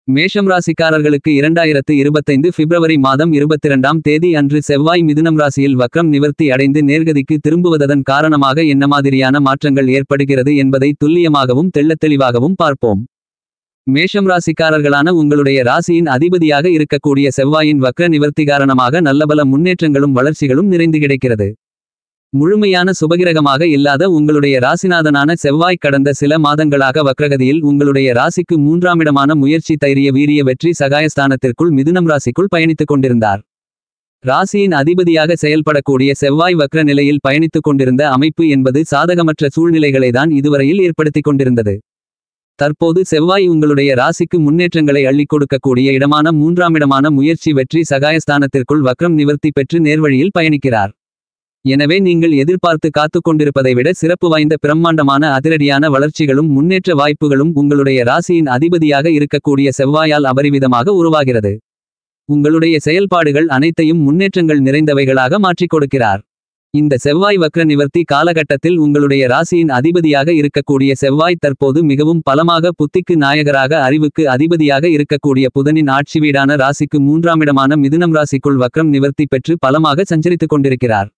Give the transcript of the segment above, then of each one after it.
மேஷம் ராசிக்காரர்களுக்கு 2025 பிப்ரவரி மாதம் 22ஆம் தேதி அன்று செவ்வாய் மிதுனம் ராசியில் வக்ரம் நிவர்த்தி அடைந்து நேர்கதிக்கு திரும்புவதன் காரணமாக என்ன மாதிரியான மாற்றங்கள் ஏற்படுகிறது என்பதை துல்லியமாகவும் தெள்ளத்தெளிவாகவும் பார்ப்போம். மேஷம் ராசிக்காரர்களான உங்களுடைய ராசியின் அதிபதியாக இருக்கக்கூடிய செவ்வாயின் வக்ர நிவர்த்தி காரணமாக நல்லபல முன்னேற்றங்களும் வளர்ச்சிகளும் நிறைந்து கிடைக்கிறது. முழுமையான சுபகிரகமாக இல்லாத உங்களுடைய ராசிநாதனான செவ்வாய் கடந்த சில மாதங்களாக வக்ரகதியில் உங்களுடைய ராசிக்கு 3ஆம் இடமான முயற்சி தைரிய வீரிய வெற்றி சகாயஸ்தானத்திற்குள் மிதுனம் ராசிக்குள் பயணித்துக் கொண்டிருந்தார். ராசியின் அதிபதியாக செயல்படக்கூடிய செவ்வாய் வக்ர நிலையில் பயணித்துக் கொண்டிருந்த அமைப்பு என்பது சாதகமற்ற சூழ்நிலைகளைதான் இதுவரையில் ஏற்படுத்திக் கொண்டிருந்தது. தற்போது செவ்வாய் உங்களுடைய ராசிக்கு முன்னேற்றங்களை அள்ளிக் கொடுக்கக்கூடிய இடமான 3ஆம் இடமான முயற்சி வெற்றி சகாயஸ்தானத்திற்குள் வக்ரம் நிவர்த்தி பெற்று நேர்வழியில் பயணிக்கிறார். எனவே நீங்கள் எதிர்பார்த்து காத்துக் கொண்டிருப்பதை விட சிறப்பு வாய்ந்த பிரம்மாண்டமான அதிரடியான வளர்ச்சிகளும் முன்னேற்ற வாய்ப்புகளும் உங்களுடைய ராசியின் அதிபதியாக இருக்கக்கூடிய செவ்வாயால் அபரிவிதமாக உருவாகிறது. உங்களுடைய செயல்பாடுகள் அனைத்தையும் முன்னேற்றங்கள் நிறைந்தவைகளாக மாற்றிக் கொடுக்கிறார். இந்த செவ்வாய் வக்ர நிவர்த்தி காலகட்டத்தில் உங்களுடைய ராசியின் அதிபதியாக இருக்கக்கூடிய செவ்வாய் தற்போது மிகவும் பலமாக புத்திக்கு நாயகராக அறிவுக்கு அதிபதியாக இருக்கக்கூடிய புதனின் ஆட்சி வீடான ராசிக்கு 3ஆம் இடமான மிதுனம் ராசிக்குள் வக்ரம் நிவர்த்தி பெற்று பலமாக சஞ்சரித்துக் கொண்டிருக்கிறார்.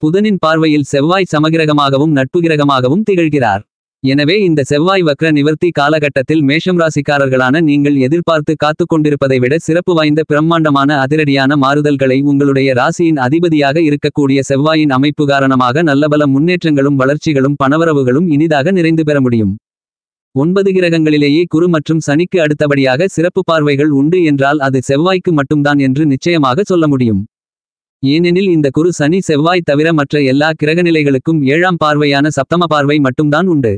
புதனின் பார்வையில் செவ்வாய் சமகிரகமாகவும் நட்புகிரகமாகவும் திகழ்கிறார். எனவே இந்த செவ்வாய் வக்ர நிவர்த்தி காலகட்டத்தில் மேஷம் ராசிக்காரர்களான நீங்கள் எதிர்பார்த்து காத்துக் கொண்டிருப்பதை விட சிறப்பு வாய்ந்த பிரம்மாண்டமான அதிரடியான மாறுதல்களை உங்களுடைய ராசியின் அதிபதியாக இருக்கக்கூடிய செவ்வாயின் அமைப்பு காரணமாக நல்லபல முன்னேற்றங்களும் வளர்ச்சிகளும் பணவரவுகளும் இனிதாக நிறைந்து பெற முடியும். 9 கிரகங்களிலேயே குரு மற்றும் சனிக்கு அடுத்தபடியாக சிறப்பு பார்வைகள் உண்டு என்றால் அது செவ்வாய்க்கு மட்டும்தான் என்று நிச்சயமாக சொல்ல முடியும். ஏனெனில் இந்த குரு சனி செவ்வாய் தவிர மற்ற எல்லா கிரகநிலைகளுக்கும் 7ஆம் பார்வையான சப்தம பார்வை மட்டும்தான் உண்டு.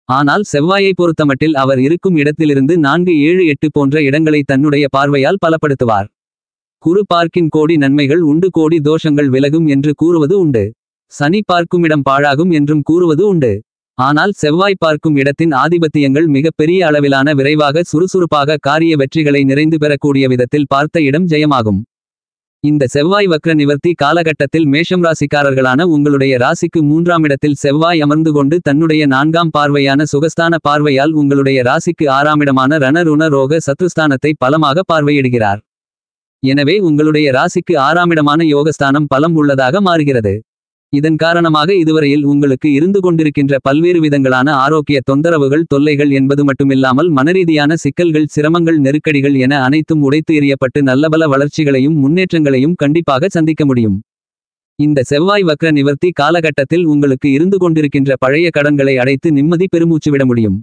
ஆனால் செவ்வாயை பொறுத்தமட்டில் அவர் இருக்கும் இடத்திலிருந்து 4 7 8 போன்ற இடங்களை தன்னுடைய பார்வையால் பலப்படுத்துவார். குரு பார்க்கின் கோடி நன்மைகள் உண்டு கோடி தோஷங்கள் விலகும் என்று கூறுவது உண்டு. சனி பார்க்குமிடம் பாழாகும் என்றும் கூறுவது உண்டு. ஆனால் செவ்வாய் பார்க்கும் இடத்தின் ஆதிபத்தியங்கள் மிக பெரிய அளவிலான விரைவாக சுறுசுறுப்பாக காரிய வெற்றிகளை நிறைந்து பெறக்கூடிய விதத்தில் பார்த்த இடம் ஜெயமாகும். இந்த செவ்வாய் வக்ர நிவர்த்தி காலகட்டத்தில் மேஷம் ராசிக்காரர்களான உங்களுடைய ராசிக்கு 3ஆம் இடத்தில் செவ்வாய் அமர்ந்து கொண்டு தன்னுடைய 4ஆம் பார்வையான சுகஸ்தான பார்வையால் உங்களுடைய ராசிக்கு 6ஆம் இடமான ரண ருண ரோக சத்ருஸ்தானத்தை பலமாக பார்வையிடுகிறார். எனவே உங்களுடைய ராசிக்கு 6ஆம் இடமான யோகஸ்தானம் பலம் உள்ளதாக மாறுகிறது. இதன் காரணமாக இதுவரையில் உங்களுக்கு இருந்து கொண்டிருக்கின்ற பல்வேறு விதங்களான ஆரோக்கிய தொந்தரவுகள் தொல்லைகள் என்பது மட்டுமில்லாமல் மனரீதியான சிக்கல்கள் சிரமங்கள் நெருக்கடிகள் என அனைத்தும் உடைத்து எறியப்பட்டு நல்லபல வளர்ச்சிகளையும் முன்னேற்றங்களையும் கண்டிப்பாக சந்திக்க முடியும். இந்த செவ்வாய் வக்ர நிவர்த்தி காலகட்டத்தில் உங்களுக்கு இருந்து கொண்டிருக்கின்ற பழைய கடன்களை அடைத்து நிம்மதி பெருமூச்சு விட முடியும்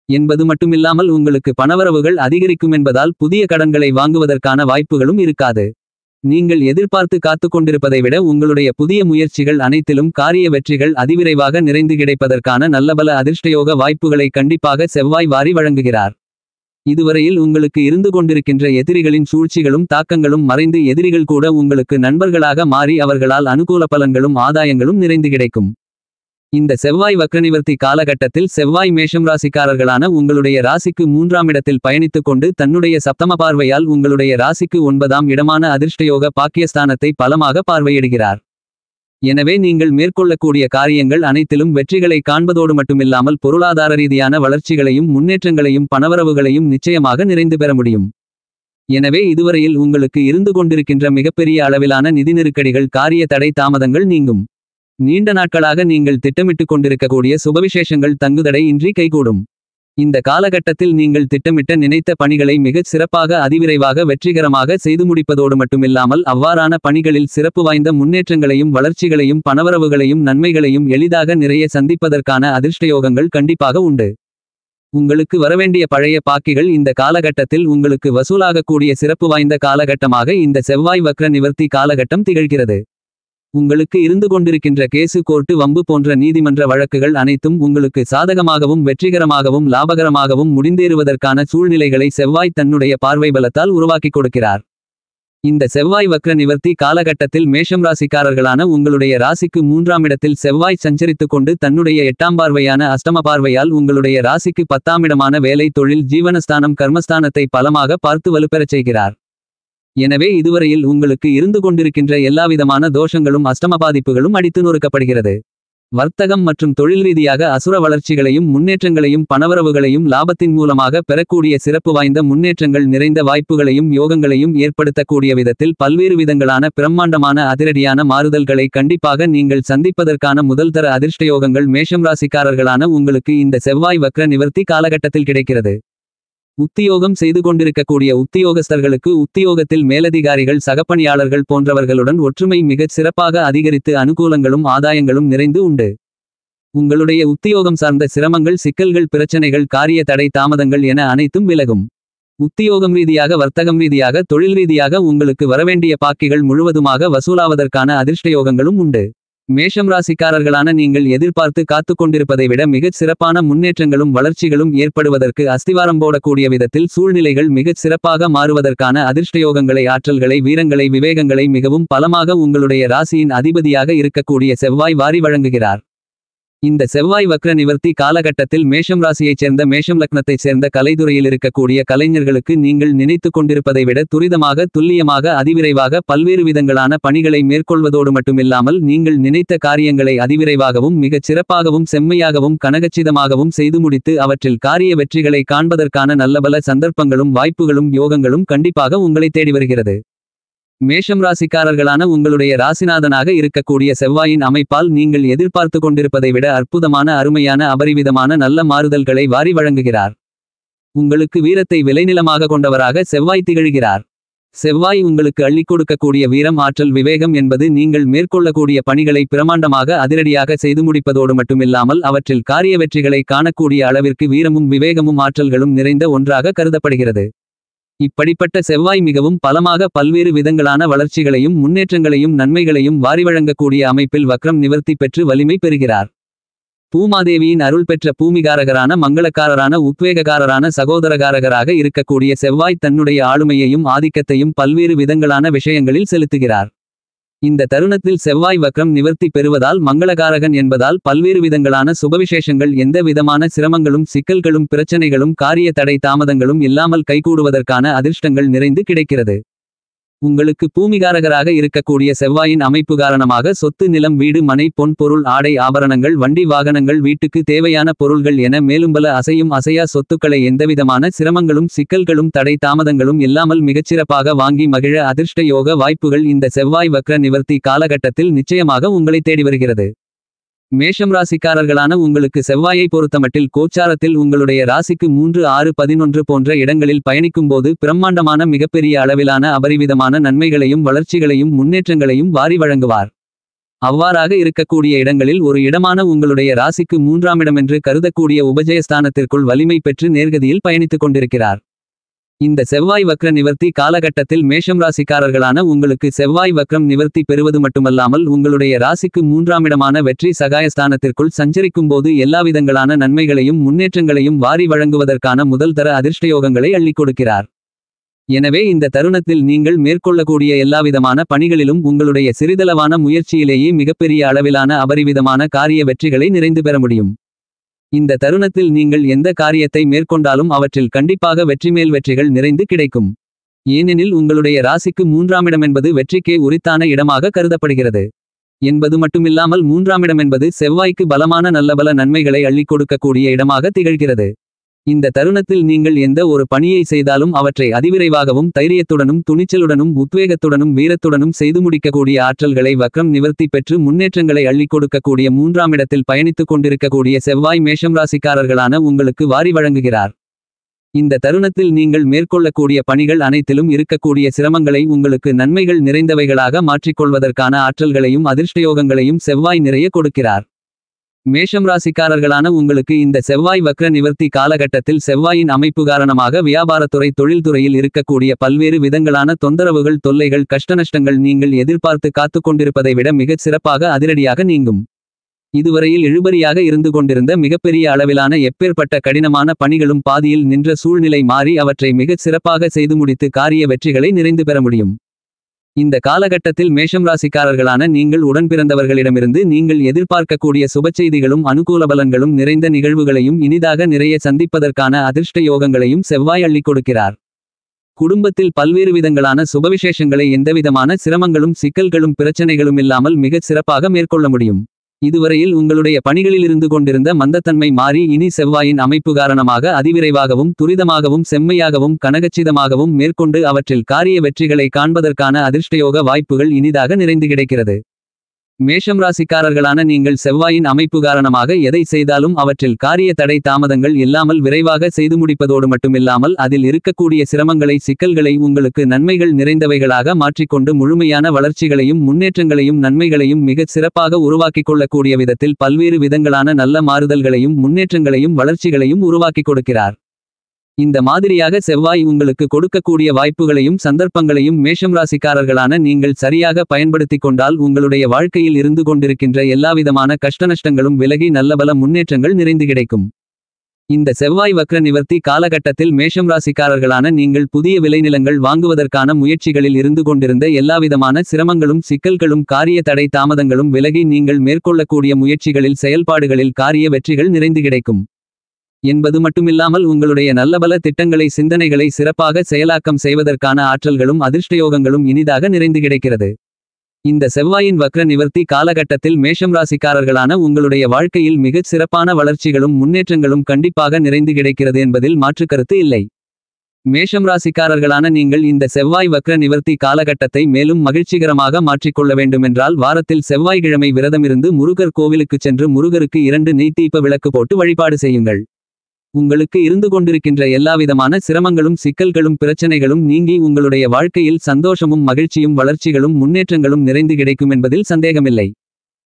என்பது மட்டுமில்லாமல் உங்களுக்கு பணவரவுகள் அதிகரிக்கும் என்பதால் புதிய கடன்களை வாங்குவதற்கான வாய்ப்புகளும் இருக்காது. நீங்கள் எதிர்பார்த்து காத்துக் கொண்டிருப்பதை விட உங்களுடைய புதிய முயற்சிகள் அனைத்திலும் காரிய வெற்றிகள் அதிவிரைவாக நிறைந்து கிடைப்பதற்கான நல்லபல அதிர்ஷ்டயோக வாய்ப்புகளை கண்டிப்பாக செவ்வாய் வாரி வழங்குகிறார். இதுவரையில் உங்களுக்கு இருந்து கொண்டிருக்கின்ற எதிரிகளின் சூழ்ச்சிகளும் தாக்கங்களும் மறைந்து எதிரிகள் கூட உங்களுக்கு நண்பர்களாக மாறி அவர்களால் அனுகூல பலன்களும் ஆதாயங்களும் நிறைந்து கிடைக்கும். இந்த செவ்வாய் வக்ரநிவர்த்தி காலகட்டத்தில் செவ்வாய் மேஷம் ராசிக்காரர்களான உங்களுடைய ராசிக்கு 3ஆம் இடத்தில் பயணித்துக் கொண்டு தன்னுடைய சப்தம பார்வையால் உங்களுடைய ராசிக்கு 9ஆம் இடமான அதிர்ஷ்டயோக பாக்கியஸ்தானத்தை பலமாக பார்வையிடுகிறார். எனவே நீங்கள் மேற்கொள்ளக்கூடிய காரியங்கள் அனைத்திலும் வெற்றிகளை காண்பதோடு மட்டுமில்லாமல் பொருளாதார ரீதியான வளர்ச்சிகளையும் முன்னேற்றங்களையும் பணவரவுகளையும் நிச்சயமாக நிறைந்து பெற முடியும். எனவே இதுவரையில் உங்களுக்கு இருந்து கொண்டிருக்கின்ற மிகப்பெரிய அளவிலான நிதி நெருக்கடிகள் காரிய தடை தாமதங்கள் நீங்கும். நீண்ட நாட்களாக நீங்கள் திட்டமிட்டுக் கொண்டிருக்கக்கூடிய சுபவிசேஷங்கள் தங்குதடை இன்றி கைகூடும். இந்த காலகட்டத்தில் நீங்கள் திட்டமிட்ட நினைத்த பணிகளை மிகச் சிறப்பாக அதிவிரைவாக வெற்றிகரமாக செய்து முடிப்பதோடு மட்டுமில்லாமல் அவ்வாறான பணிகளில் சிறப்பு வாய்ந்த முன்னேற்றங்களையும் வளர்ச்சிகளையும் பணவரவுகளையும் நன்மைகளையும் எளிதாக நிறைய சந்திப்பதற்கான அதிர்ஷ்டயோகங்கள் கண்டிப்பாக உண்டு. உங்களுக்கு வரவேண்டிய பழைய பாக்கிகள் இந்த காலகட்டத்தில் உங்களுக்கு வசூலாகக்கூடிய சிறப்பு வாய்ந்த காலகட்டமாக இந்த செவ்வாய் வக்ர நிவர்த்தி காலகட்டம் திகழ்கிறது. உங்களுக்கு இருந்து கொண்டிருக்கின்ற கேசு கோர்ட்டு வம்பு போன்ற நீதிமன்ற வழக்குகள் அனைத்தும் உங்களுக்கு சாதகமாகவும் வெற்றிகரமாகவும் லாபகரமாகவும் முடிந்தேறுவதற்கான சூழ்நிலைகளை செவ்வாய் தன்னுடைய பார்வை பலத்தால் உருவாக்கிக் கொடுக்கிறார். இந்த செவ்வாய் வக்ர நிவர்த்தி காலகட்டத்தில் மேஷம் ராசிக்காரர்களான உங்களுடைய ராசிக்கு 3ஆம் இடத்தில் செவ்வாய் சஞ்சரித்துக் கொண்டு தன்னுடைய 8ஆம் பார்வையான அஷ்டம பார்வையால் உங்களுடைய ராசிக்கு 10ஆம் இடமான வேலை தொழில் ஜீவனஸ்தானம் கர்மஸ்தானத்தை பலமாக பார்த்து வலுப்பெறச் செய்கிறார். எனவே இதுவரையில் உங்களுக்கு இருந்து கொண்டிருக்கின்ற எல்லாவிதமான தோஷங்களும் அஷ்டம பாதிப்புகளும் அடித்து நொறுக்கப்படுகிறது. வர்த்தகம் மற்றும் தொழில் ரீதியாக அசுர வளர்ச்சிகளையும் முன்னேற்றங்களையும் பணவரவுகளையும் லாபத்தின் மூலமாக பெறக்கூடிய சிறப்பு வாய்ந்த முன்னேற்றங்கள் நிறைந்த வாய்ப்புகளையும் யோகங்களையும் ஏற்படுத்தக்கூடிய விதத்தில் பல்வேறு விதங்களான பிரம்மாண்டமான அதிரடியான மாறுதல்களை கண்டிப்பாக நீங்கள் சந்திப்பதற்கான முதல்தர அதிர்ஷ்டயோகங்கள் மேஷம் ராசிக்காரர்களான உங்களுக்கு இந்த செவ்வாய் வக்ர நிவர்த்தி காலகட்டத்தில் கிடைக்கிறது. உத்தியோகம் செய்து கொண்டிருக்கக்கூடிய உத்தியோகஸ்தர்களுக்கு உத்தியோகத்தில் மேலதிகாரிகள் சகப்பணியாளர்கள் போன்றவர்களுடன் ஒற்றுமை மிகச் சிறப்பாக அதிகரித்து அனுகூலங்களும் ஆதாயங்களும் நிறைந்து உண்டு. உங்களுடைய உத்தியோகம் சார்ந்த சிரமங்கள் சிக்கல்கள் பிரச்சனைகள் காரிய தடை தாமதங்கள் என அனைத்தும் விலகும். உத்தியோகம் ரீதியாக வர்த்தகம் ரீதியாக தொழில் ரீதியாக உங்களுக்கு வரவேண்டிய பாக்கிகள் முழுவதுமாக வசூலாவதற்கான அதிர்ஷ்டயோகங்களும் உண்டு. மேஷம் ராசிக்காரர்களான நீங்கள் எதிர்பார்த்து காத்து கொண்டிருப்பதை விட மிகச் சிறப்பான முன்னேற்றங்களும் வளர்ச்சிகளும் ஏற்படுவதற்கு அஸ்திவாரம் போடக்கூடிய விதத்தில் சூழ்நிலைகள் மிகச் சிறப்பாக மாறுவதற்கான அதிர்ஷ்டயோகங்களை ஆற்றல்களை வீரங்களை விவேகங்களை மிகவும் பலமாக உங்களுடைய ராசியின் அதிபதியாக இருக்கக்கூடிய செவ்வாய் வாரி வழங்குகிறார். இந்த செவ்வாய் வக்ர நிவர்த்தி காலகட்டத்தில் மேஷம் ராசியைச் சேர்ந்த மேஷம் லக்னத்தைச் சேர்ந்த கலைத்துறையில் இருக்கக்கூடிய கலைஞர்களுக்கு நீங்கள் நினைத்து கொண்டிருப்பதை விட துரிதமாக துல்லியமாக அதிவிரைவாக பல்வேறு விதங்களான பணிகளை மேற்கொள்வதோடு மட்டுமில்லாமல் நீங்கள் நினைத்த காரியங்களை அதிவிரைவாகவும் மிகச் சிறப்பாகவும் செம்மையாகவும் கனகச்சிதமாகவும் செய்து முடித்து அவற்றில் காரிய வெற்றிகளை காண்பதற்கான நல்லபல சந்தர்ப்பங்களும் வாய்ப்புகளும் யோகங்களும் கண்டிப்பாக உங்களை தேடி வருகிறது. மேஷம் ராசிக்காரர்களான உங்களுடைய ராசிநாதனாக இருக்கக்கூடிய செவ்வாயின் அமைப்பால் நீங்கள் எதிர்பார்த்து கொண்டிருப்பதை விட அற்புதமான அருமையான அபரிவிதமான நல்ல மாறுதல்களை வாரி வழங்குகிறார். உங்களுக்கு வீரத்தை விளைநிலமாக கொண்டவராக செவ்வாய் திகழ்கிறார். செவ்வாய் உங்களுக்கு அள்ளிக் கொடுக்கக்கூடிய வீரம் ஆற்றல் விவேகம் என்பது நீங்கள் மேற்கொள்ளக்கூடிய பணிகளை பிரமாண்டமாக அதிரடியாக செய்து முடிப்பதோடு மட்டுமில்லாமல் அவற்றில் காரிய வெற்றிகளை காணக்கூடிய அளவிற்கு வீரமும் விவேகமும் ஆற்றல்களும் நிறைந்த ஒன்றாக கருதப்படுகிறது. இப்படிப்பட்ட செவ்வாய் மிகவும் பலமாக பல்வேறு விதங்களான வளர்ச்சிகளையும் முன்னேற்றங்களையும் நன்மைகளையும் வாரி வழங்கக்கூடிய அமைப்பில் வக்ரம் நிவர்த்தி பெற்று வலிமை பெறுகிறார். பூமாதேவியின் அருள் பெற்ற பூமிகாரகரான மங்களக்காரரான உத்வேகக்காரரான சகோதரகாரகராக இருக்கக்கூடிய செவ்வாய் தன்னுடைய ஆளுமையையும் ஆதிக்கத்தையும் பல்வேறு விதங்களான விஷயங்களில் செலுத்துகிறார். இந்த தருணத்தில் செவ்வாய் வக்ரம் நிவர்த்தி பெறுவதால் மங்களகாரகன் என்பதால் பல்வேறு விதங்களான சுபவிசேஷங்கள் எந்த விதமான சிரமங்களும் சிக்கல்களும் பிரச்சனைகளும் காரிய தடை தாமதங்களும் இல்லாமல் கைகூடுவதற்கான அதிர்ஷ்டங்கள் நிறைந்து கிடைக்கிறது. உங்களுக்கு பூமிகாரகராக இருக்கக்கூடிய செவ்வாயின் அமைப்பு காரணமாக சொத்து நிலம் வீடு மனை பொன் பொருள் ஆடை ஆபரணங்கள் வண்டி வாகனங்கள் வீட்டுக்கு தேவையான பொருள்கள் என மேலும்பல அசையும் அசையா சொத்துக்களை எந்தவிதமான சிரமங்களும் சிக்கல்களும் தடை தாமதங்களும் இல்லாமல் மிகச்சிறப்பாக வாங்கி மகிழ அதிர்ஷ்ட யோக வாய்ப்புகள் இந்த செவ்வாய் வக்ர நிவர்த்தி காலகட்டத்தில் நிச்சயமாக உங்களை தேடி வருகிறது. மேஷம் ராசிக்காரர்களான உங்களுக்கு செவ்வாயை பொறுத்தமட்டில் கோச்சாரத்தில் உங்களுடைய ராசிக்கு 3 6 11 போன்ற இடங்களில் பயணிக்கும்போது பிரம்மாண்டமான மிகப்பெரிய அளவிலான அபரிவிதமான நன்மைகளையும் வளர்ச்சிகளையும் முன்னேற்றங்களையும் வாரி வழங்குவார். அவ்வாறாக இருக்கக்கூடிய இடங்களில் ஒரு இடமான உங்களுடைய ராசிக்கு 3ஆம் இடமென்று கருதக்கூடிய உபஜயஸ்தானத்திற்குள் வலிமை பெற்று நேர்கதியில் பயணித்துக் கொண்டிருக்கிறார். இந்த செவ்வாய் வக்ர நிவர்த்தி காலகட்டத்தில் மேஷம் ராசிக்காரர்களான உங்களுக்கு செவ்வாய் வக்ரம் நிவர்த்தி பெறுவது மட்டுமல்லாமல் உங்களுடைய ராசிக்கு 3ஆம் இடமான வெற்றி சகாயஸ்தானத்திற்குள் சஞ்சரிக்கும்போது எல்லாவிதங்களான நன்மைகளையும் முன்னேற்றங்களையும் வாரி வழங்குவதற்கான முதல்தர அதிர்ஷ்டயோகங்களை அள்ளிக் கொடுக்கிறார். எனவே இந்த தருணத்தில் நீங்கள் மேற்கொள்ளக்கூடிய எல்லாவிதமான பணிகளிலும் உங்களுடைய சிறிதளவான முயற்சியிலேயே மிகப்பெரிய அளவிலான அபரிவிதமான காரிய வெற்றிகளை நிறைந்து பெற முடியும். இந்த தருணத்தில் நீங்கள் எந்த காரியத்தை மேற்கொண்டாலும் அவற்றில் கண்டிப்பாக வெற்றிமேல் வெற்றிகள் நிறைந்து கிடைக்கும். ஏனெனில் உங்களுடைய ராசிக்கு 3ஆம் இடம் என்பது வெற்றிக்கே உரித்தான இடமாக கருதப்படுகிறது என்பது மட்டுமில்லாமல் 3ஆம் இடம் என்பது செவ்வாய்க்கு பலமான நல்லபல நன்மைகளை அள்ளிக் கொடுக்கக்கூடிய இடமாக திகழ்கிறது. இந்த தருணத்தில் நீங்கள் எந்த ஒரு பணியை செய்தாலும் அவற்றை அதிவிரைவாகவும் தைரியத்துடனும் துணிச்சலுடனும் உத்வேகத்துடனும் வீரத்துடனும் செய்து முடிக்கக்கூடிய ஆற்றல்களை வக்ரம் நிவர்த்தி பெற்று முன்னேற்றங்களை அள்ளிக் கொடுக்கக்கூடிய 3ஆம் இடத்தில் பயணித்துக் கொண்டிருக்கக்கூடிய செவ்வாய் மேஷம் ராசிக்காரர்களான உங்களுக்கு வாரி வழங்குகிறார். இந்த தருணத்தில் நீங்கள் மேற்கொள்ளக்கூடிய பணிகள் அனைத்திலும் இருக்கக்கூடிய சிரமங்களை உங்களுக்கு நன்மைகள் நிறைந்தவைகளாக மாற்றிக்கொள்வதற்கான ஆற்றல்களையும் அதிர்ஷ்டயோகங்களையும் செவ்வாய் நிறைய கொடுக்கிறார். மேஷம் ராசிக்காரர்களான உங்களுக்கு இந்த செவ்வாய் வக்ர நிவர்த்தி காலகட்டத்தில் செவ்வாயின் அமைப்பு காரணமாக வியாபாரத்துறை தொழில்துறையில் இருக்கக்கூடிய பல்வேறு விதங்களான தொந்தரவுகள் தொல்லைகள் கஷ்டநஷ்டங்கள் நீங்கள் எதிர்பார்த்து காத்து கொண்டிருப்பதை விட மிகச் சிறப்பாக அதிரடியாக நீங்கும். இதுவரையில் இழுபறியாக இருந்து கொண்டிருந்த மிகப்பெரிய அளவிலான எப்பேற்பட்ட கடினமான பணிகளும் பாதியில் நின்ற சூழ்நிலை மாறி அவற்றை மிகச் சிறப்பாக செய்து முடித்து காரிய வெற்றிகளை நிறைந்து பெற முடியும். இந்த காலகட்டத்தில் மேஷம் ராசிக்காரர்களான நீங்கள் உடன்பிறந்தவர்களிடமிருந்து நீங்கள் எதிர்பார்க்கக்கூடிய சுபச்செய்திகளும் அனுகூல பலன்களும் நிறைந்த நிகழ்வுகளையும் இனிதாக நிறைய சந்திப்பதற்கான அதிர்ஷ்ட யோகங்களையும் செவ்வாய் அள்ளிக் கொடுக்கிறார். குடும்பத்தில் பல்வேறு விதங்களான சுபவிசேஷங்களை எந்தவிதமான சிரமங்களும் சிக்கல்களும் பிரச்சனைகளும் இல்லாமல் மிகச் சிறப்பாக மேற்கொள்ள முடியும். இதுவரையில் உங்களுடைய பணிகளிலிருந்து கொண்டிருந்த மந்தத்தன்மை மாறி இனி செவ்வாயின் அமைப்பு காரணமாக அதிவிரைவாகவும் துரிதமாகவும் செம்மையாகவும் கனகச்சிதமாகவும் மேற்கொண்டு அவற்றில் காரிய வெற்றிகளை காண்பதற்கான அதிர்ஷ்டயோக வாய்ப்புகள் இனிதாக நிறைந்து கிடைக்கிறது. மேஷம் ராசிக்காரர்களான நீங்கள் செவ்வாயின் அமைப்பு காரணமாக எதை செய்தாலும் அவற்றில் காரிய தடை தாமதங்கள் இல்லாமல் விரைவாக செய்து முடிப்பதோடு மட்டுமில்லாமல் அதில் இருக்கக்கூடிய சிரமங்களை சிக்கல்களை உங்களுக்கு நன்மைகள் நிறைந்தவைகளாக மாற்றிக்கொண்டு முழுமையான வளர்ச்சிகளையும் முன்னேற்றங்களையும் நன்மைகளையும் மிகச் சிறப்பாக உருவாக்கிக் கொள்ளக்கூடிய விதத்தில் பல்வேறு விதங்களான நல்ல மாறுதல்களையும் முன்னேற்றங்களையும் வளர்ச்சிகளையும் உருவாக்கிக் கொடுக்கிறார். இந்த மாதிரியாக செவ்வாய் உங்களுக்கு கொடுக்கக்கூடிய வாய்ப்புகளையும் சந்தர்ப்பங்களையும் மேஷம் ராசிக்காரர்களான நீங்கள் சரியாக பயன்படுத்திக் கொண்டால் உங்களுடைய வாழ்க்கையில் இருந்து கொண்டிருக்கின்ற எல்லாவிதமான கஷ்டநஷ்டங்களும் விலகி நல்லபல முன்னேற்றங்கள் நிறைந்து கிடைக்கும். இந்த செவ்வாய் வக்ர நிவர்த்தி காலகட்டத்தில் மேஷம் ராசிக்காரர்களான நீங்கள் புதிய விளைநிலங்கள் வாங்குவதற்கான முயற்சிகளில் இருந்து கொண்டிருந்த எல்லாவிதமான சிரமங்களும் சிக்கல்களும் காரிய தடை தாமதங்களும் விலகி நீங்கள் மேற்கொள்ளக்கூடிய முயற்சிகளில் செயல்பாடுகளில் காரிய வெற்றிகள் நிறைந்து கிடைக்கும் என்பது மட்டுமில்லாமல் உங்களுடைய நல்லபல திட்டங்களை சிந்தனைகளை சிறப்பாக செயலாக்கம் செய்வதற்கான ஆற்றல்களும் அதிர்ஷ்டயோகங்களும் இனிதாக நிறைந்து கிடைக்கிறது. இந்த செவ்வாயின் வக்ர நிவர்த்தி காலகட்டத்தில் மேஷம் ராசிக்காரர்களான உங்களுடைய வாழ்க்கையில் மிகச் சிறப்பான வளர்ச்சிகளும் முன்னேற்றங்களும் கண்டிப்பாக நிறைந்து கிடைக்கிறது என்பதில் மாற்றுக்கருத்து இல்லை. மேஷம் ராசிக்காரர்களான நீங்கள் இந்த செவ்வாய் வக்ர நிவர்த்தி காலகட்டத்தை மேலும் மகிழ்ச்சிகரமாக மாற்றிக்கொள்ள வேண்டுமென்றால் வாரத்தில் செவ்வாய்க்கிழமை விரதமிருந்து முருகர் கோவிலுக்குச் சென்று முருகருக்கு 2 நெய்தீப விளக்கு போட்டு வழிபாடு செய்யுங்கள். உங்களுக்கு இருந்து கொண்டிருக்கின்ற எல்லாவிதமான சிரமங்களும் சிக்கல்களும் பிரச்சனைகளும் நீங்கி உங்களுடைய வாழ்க்கையில் சந்தோஷமும் மகிழ்ச்சியும் வளர்ச்சிகளும் முன்னேற்றங்களும் நிறைந்து கிடைக்கும் என்பதில் சந்தேகமில்லை.